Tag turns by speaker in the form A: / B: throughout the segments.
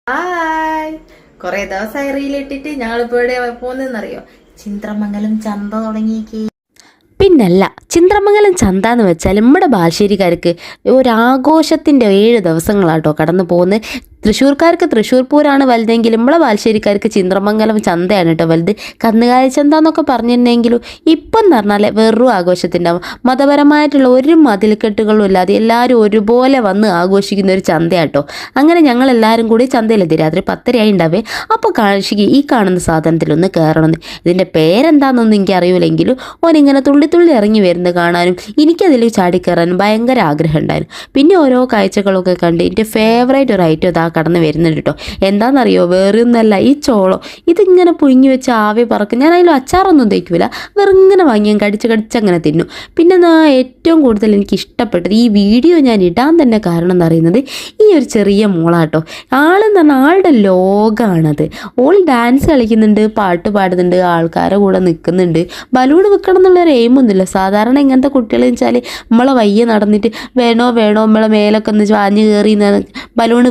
A: Hi, കൊറേ ദിവസമായി റീലിട്ടിട്ട് ഞങ്ങളിപ്പോ എവിടെ പോകുന്നറിയോ? ചിന്ത്രമംഗലം ചന്ത തുടങ്ങിയേക്ക്.
B: പിന്നല്ല, ചിന്ത്രമംഗലം ചന്ത എന്ന് വെച്ചാൽ നമ്മുടെ ബാലുശ്ശേരിക്കാർക്ക് ഒരാഘോഷത്തിൻ്റെ 7 ദിവസങ്ങളാട്ടോ കടന്നു പോകുന്നത്. തൃശ്ശൂർക്കാർക്ക് തൃശ്ശൂർ പൂരാണ് വലുതെങ്കിലും നമ്മളെ ബാലുശ്ശേരിക്കാർക്ക് ചിന്ത്രമംഗലം ചന്തയാണ് കേട്ടോ വലുത്. കന്നുകാലി ചന്ത എന്നൊക്കെ പറഞ്ഞിട്ടുണ്ടെങ്കിലും ഇപ്പം എന്ന് പറഞ്ഞാൽ വെറും ആഘോഷത്തിൻ്റെ മതപരമായിട്ടുള്ള ഒരു മതിൽക്കെട്ടുകളും ഇല്ലാതെ എല്ലാവരും ഒരുപോലെ വന്ന് ആഘോഷിക്കുന്ന ഒരു ചന്തയാട്ടോ. അങ്ങനെ ഞങ്ങളെല്ലാവരും കൂടി ചന്തയിലെത്തി. രാത്രി 10:30 ഉണ്ടാവേ. അപ്പോൾ കാഴ്ചയ്ക്ക് ഈ കാണുന്ന സാധനത്തിലൊന്ന് കയറണമെന്ന്. ഇതിൻ്റെ പേരെന്താണെന്നൊന്നും എനിക്ക് അറിയില്ലെങ്കിലും ഓനിങ്ങനെ തുള്ളി തുള്ളി ഇറങ്ങി വരുന്നത് കാണാനും എനിക്കതിൽ ചാടിക്കയറാനും ഭയങ്കര ആഗ്രഹം ഉണ്ടായിരുന്നു. പിന്നെ ഓരോ കാഴ്ചകളൊക്കെ കണ്ട് എൻ്റെ ഫേവറേറ്റ് ഒരു ഐറ്റം ഇതാ കടന്ന് വരുന്നുണ്ട് കേട്ടോ. എന്താണെന്നറിയോ? വേറെ ഒന്നല്ല, ഈ ചോളം ഇതിങ്ങനെ പുഴുങ്ങി വെച്ച് ആവി പറക്കും. ഞാൻ അതിൽ അച്ചാറൊന്നും തേക്കില്ല, വെറുങ്ങനെ വാങ്ങി ഞാൻ കടിച്ചങ്ങനെ തിന്നു. പിന്നെ ഏറ്റവും കൂടുതൽ എനിക്ക് ഇഷ്ടപ്പെട്ടത് ഈ വീഡിയോ ഞാൻ ഇടാൻ തന്നെ കാരണം എന്ന് പറയുന്നത് ഈ ഒരു ചെറിയ മോളാട്ടോ. ആളെന്ന് പറഞ്ഞാൽ ആളുടെ ലോകമാണത്. ഓൾ ഡാൻസ് കളിക്കുന്നുണ്ട്, പാട്ട് പാടുന്നുണ്ട്, ആൾക്കാരെ കൂടെ നിൽക്കുന്നുണ്ട്. ബലൂൺ വെക്കണം എന്നുള്ളൊരു എയിമൊന്നുമില്ല. സാധാരണ ഇങ്ങനത്തെ കുട്ടികളെന്ന് വെച്ചാൽ നമ്മളെ വയ്യ നടന്നിട്ട് വേണോ നമ്മളെ മേലൊക്കെ ഒന്ന് വാഞ്ഞ് കയറി ബലൂൺ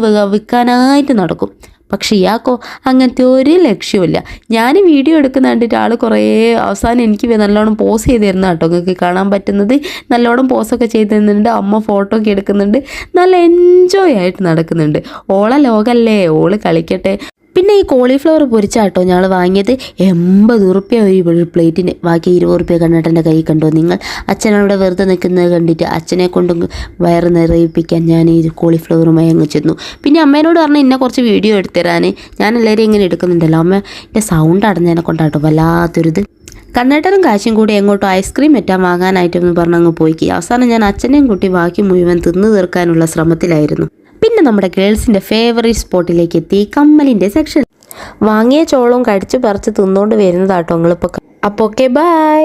B: വിൽക്കാനായിട്ട് നടക്കും. പക്ഷെ ഇയാൾക്കോ അങ്ങനത്തെ ഒരു ലക്ഷ്യമില്ല. ഞാൻ വീഡിയോ എടുക്കുന്ന കണ്ടിട്ട് ആൾ കുറേ അവസാനം എനിക്ക് നല്ലോണം പോസ് ചെയ്ത് തരുന്ന കേട്ടോ. നിങ്ങൾക്ക് കാണാൻ പറ്റുന്നത് നല്ലോണം പോസൊക്കെ ചെയ്ത് തരുന്നുണ്ട്. അമ്മ ഫോട്ടോ ഒക്കെ എടുക്കുന്നുണ്ട്. നല്ല എൻജോയ് ആയിട്ട് നടക്കുന്നുണ്ട്. ഓളെ ലോകല്ലേ, ഓള് കളിക്കട്ടെ. പിന്നെ ഈ കോളിഫ്ലവർ പൊരിച്ചാട്ടോ ഞങ്ങൾ വാങ്ങിയത്. 80 റുപ്യ ഒരു പ്ലേറ്റിന്. ബാക്കി 20 റുപ്യ കണ്ണേട്ടൻ്റെ കൈ കണ്ടോ നിങ്ങൾ? അച്ഛനവിടെ വെറുതെ നിൽക്കുന്നത് കണ്ടിട്ട് അച്ഛനെ കൊണ്ടും വയറ് നിറയിപ്പിക്കാൻ ഞാൻ ഈ കോളിഫ്ലവറുമായി അങ്ങ് ചെന്നു. പിന്നെ അമ്മേനോട് പറഞ്ഞാൽ എന്നെ കുറച്ച് വീഡിയോ എടുത്തരാൻ. ഞാൻ എല്ലാവരും ഇങ്ങനെ എടുക്കുന്നുണ്ടല്ലോ. അമ്മ എൻ്റെ സൗണ്ട് അടഞ്ഞതിനെ കൊണ്ടാട്ടോ വല്ലാത്തൊരിത്. കണ്ണേട്ടനും കാശും കൂടി എങ്ങോട്ടോ ഐസ്ക്രീം എറ്റാൻ വാങ്ങാനായിട്ടെന്ന് പറഞ്ഞങ്ങ് പോയിക്ക്. അവസാനം ഞാൻ അച്ഛനെയും കൂട്ടി ബാക്കി മുഴുവൻ തിന്നു തീർക്കാനുള്ള ശ്രമത്തിലായിരുന്നു. പിന്നെ നമ്മുടെ ഗേൾസിൻ്റെ ഫേവറേറ്റ് സ്പോട്ടിലേക്ക് എത്തി, കമ്മലിൻ്റെ സെക്ഷൻ. വാങ്ങിയ ചോളവും കടിച്ചു പറിച്ച് തിന്നുകൊണ്ട് വരുന്നതാട്ടോ നിങ്ങളിപ്പോൾ. അപ്പോൾ ഓക്കെ, ബൈ.